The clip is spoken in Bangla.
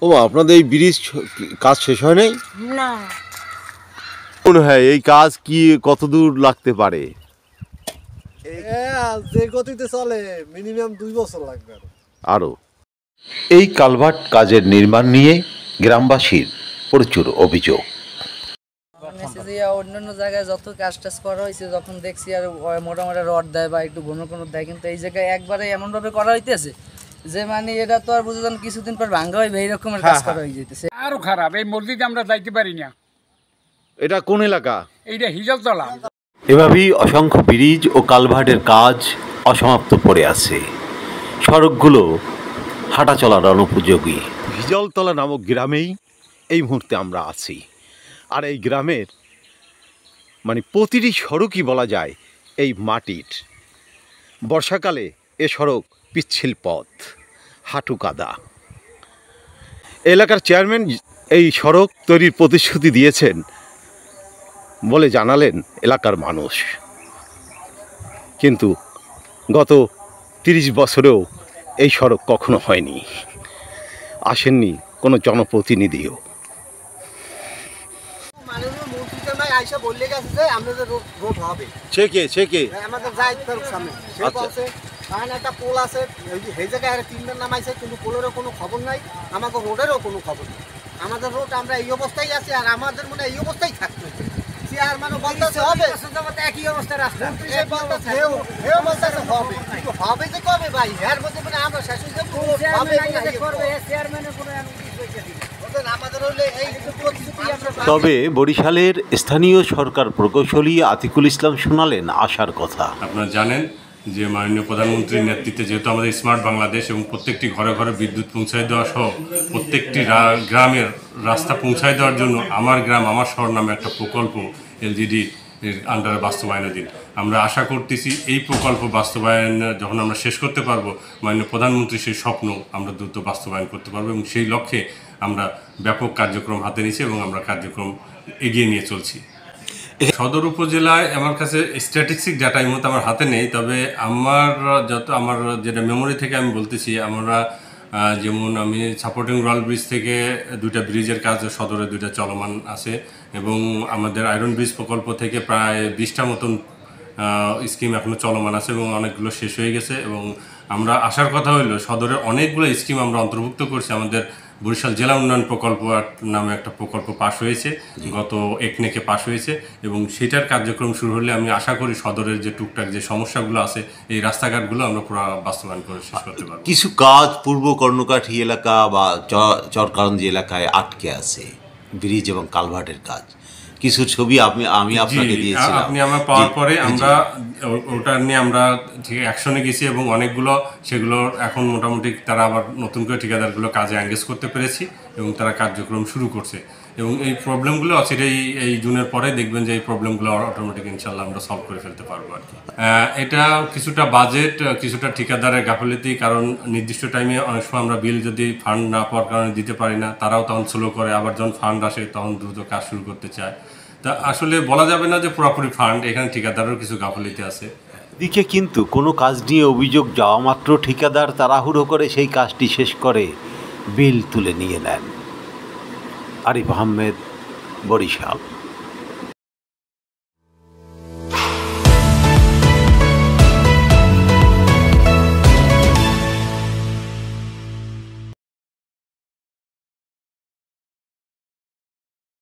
ও আপনাদের এই ব্রিজ কাজ শেষ হয় নাই? না, মনে হয় এই কাজ কি কতদূর লাগতে পারে? যে গতিতে চলে মিনিমাম 2 বছর লাগবে আরও। এই কালভার্ট কাজের নির্মাণ নিয়ে গ্রামবাসীর প্রচুর অভিযোগ। অন্যান্য জায়গায় যত কাজ টাজ করা হয়েছে যখন দেখছি আর মোটামুটি রড দেয় বা একটু ঘন ঘন দেয়, কিন্তু এই জায়গায় একবারে এমনভাবে করা হইতেছে যে মানে এটা তো আর বুঝে যান কিছুদিন পর ভাঙ্গা হইবে এই রকমের কাজ করা হয়ে যেতেছে। আরো খারাপ, এই মসজিদে আমরা যাইতে পারি না। এটা কোন এলাকা? এইটা হিজলতলা। এভাবেই অসংখ্য ব্রিজ ও কালভার্টের কাজ অসমাপ্ত পড়ে আছে। সড়কগুলো হাঁটা চলার অনুপযোগী। হিজলতলা নামক গ্রামেই এই মুহূর্তে আমরা আছি। আর এই গ্রামের মানে প্রতিটি সড়কই বলা যায় এই মাটির। বর্ষাকালে এ সড়ক পিচ্ছিল পথ, হাঁটু কাদা। এলাকার চেয়ারম্যান এই সড়ক তৈরির প্রতিশ্রুতি দিয়েছেন বলে জানালেন এলাকার মানুষ, কিন্তু গত 30 বছরেও এই সড়ক কখনো হয়নি, আসেননি কোনো জনপ্রতিনিধিও। সে কে? আমাদের জাহিদপুর সামনে সে বলছে কারণ একটা পোল আছে সেই জায়গায় 3টা নামাইছে, কিন্তু পোলেরও কোনো খবর নাই, আমাদের রোডেরও কোনো খবর নেই। আমাদের রোড আমরা এই অবস্থায় আছি আর আমাদের মনে এই অবস্থায় থাকতে চেয়ার মানে বলতেছে হবে একই অবস্থা রাস্তা হবে, হবে যে কবে ভাই এর মধ্যে মানে আমরা শেষ হয়ে যাবো আমাদের হলে এই। তবে বরিশালের স্থানীয় সরকার প্রকৌশলী আতিকুল ইসলাম শোনালেন আশার কথা। আপনারা জানেন যে মাননীয় প্রধানমন্ত্রীর নেতৃত্বে যেহেতু আমাদের স্মার্ট বাংলাদেশ এবং প্রত্যেকটি ঘরে ঘরে বিদ্যুৎ পৌঁছায় দেওয়া সহ প্রত্যেকটি গ্রামের রাস্তা পৌঁছায় দেওয়ার জন্য আমার গ্রাম আমার শহর নামে একটা প্রকল্প এলজিডি এর আন্ডারে বাস্তবায়নাধীন। আমরা আশা করতেছি এই প্রকল্প বাস্তবায়ন যখন আমরা শেষ করতে পারবো, মাননীয় প্রধানমন্ত্রীর সেই স্বপ্ন আমরা দ্রুত বাস্তবায়ন করতে পারবো এবং সেই লক্ষ্যে আমরা ব্যাপক কার্যক্রম হাতে নিয়েছি এবং আমরা কার্যক্রম এগিয়ে নিয়ে চলছি। সদর উপজেলায় আমার কাছে স্ট্যাটিস্টিক ডাটা এই মুহূর্তে আমার হাতে নেই, তবে আমার যেটা মেমোরি থেকে আমি বলতেছি, আমরা যেমন আমি সাপোর্টিং রয়াল ব্রিজ থেকে 2টা ব্রিজের কাজ সদরে 2টা চলমান আছে এবং আমাদের আয়রন ব্রিজ প্রকল্প থেকে প্রায় 20টা মতন স্কিম এখনও চলমান আছে এবং অনেকগুলো শেষ হয়ে গেছে। এবং আমরা আসার কথা হইলো সদরে অনেকগুলো স্কিম আমরা অন্তর্ভুক্ত করছি। আমাদের বরিশাল জেলা উন্নয়ন প্রকল্প নামে একটা প্রকল্প পাশ হয়েছে, গত একনেকে পাশ হয়েছে এবং সেটার কার্যক্রম শুরু হলে আমি আশা করি সদরের যে টুকটাক যে সমস্যাগুলো আছে এই রাস্তাঘাটগুলো আমরা পুরো বাস্তবায়ন করে শেষ করতে পারবো। কিছু কাজ পূর্ব কর্ণকাঠি এলাকা বা চরকারঞ্জি এলাকায় আটকে আছে, ব্রিজ এবং কালভার্টের কাজ। কিছু ছবি আমি আপনাকে দিয়েছিলাম, আপনি আমার পাওয়ার পরে আমরা ওটা নিয়ে আমরা ঠিক অ্যাকশনে গেছি এবং অনেকগুলো সেগুলো এখন মোটামুটি তারা আবার নতুন করে ঠিকাদারগুলো কাজে এঙ্গেজ করতে পেরেছি এবং তারা কার্যক্রম শুরু করছে এবং এই প্রবলেমগুলো অচিরেই এই জুনের পরে দেখবেন যে এই প্রবলেমগুলো অটোমেটিক ইনশাল্লাহ আমরা সলভ করে ফেলতে পারবো আর কি। এটা কিছুটা বাজেট, কিছুটা ঠিকাদারের গাফিলতি, কারণ নির্দিষ্ট টাইমে অনেক সময় আমরা বিল যদি ফান্ড না পাওয়ার কারণে দিতে পারি না, তারাও তখন স্লো করে, আবার যখন ফান্ড আসে তখন দ্রুত কাজ শুরু করতে চায়। তা আসলে বলা যাবে না যে পুরোপুরি ফান্ড, এখানে ঠিকাদারেরও কিছু গাফিলতি আছে। দিকে কিন্তু কোনো কাজ নিয়ে অভিযোগ যাওয়া মাত্র ঠিকাদার তাড়াহুড়ো করে সেই কাজটি শেষ করে বিল তুলে নিয়ে নেন। আরিফ আহমেদ, বরিশাল।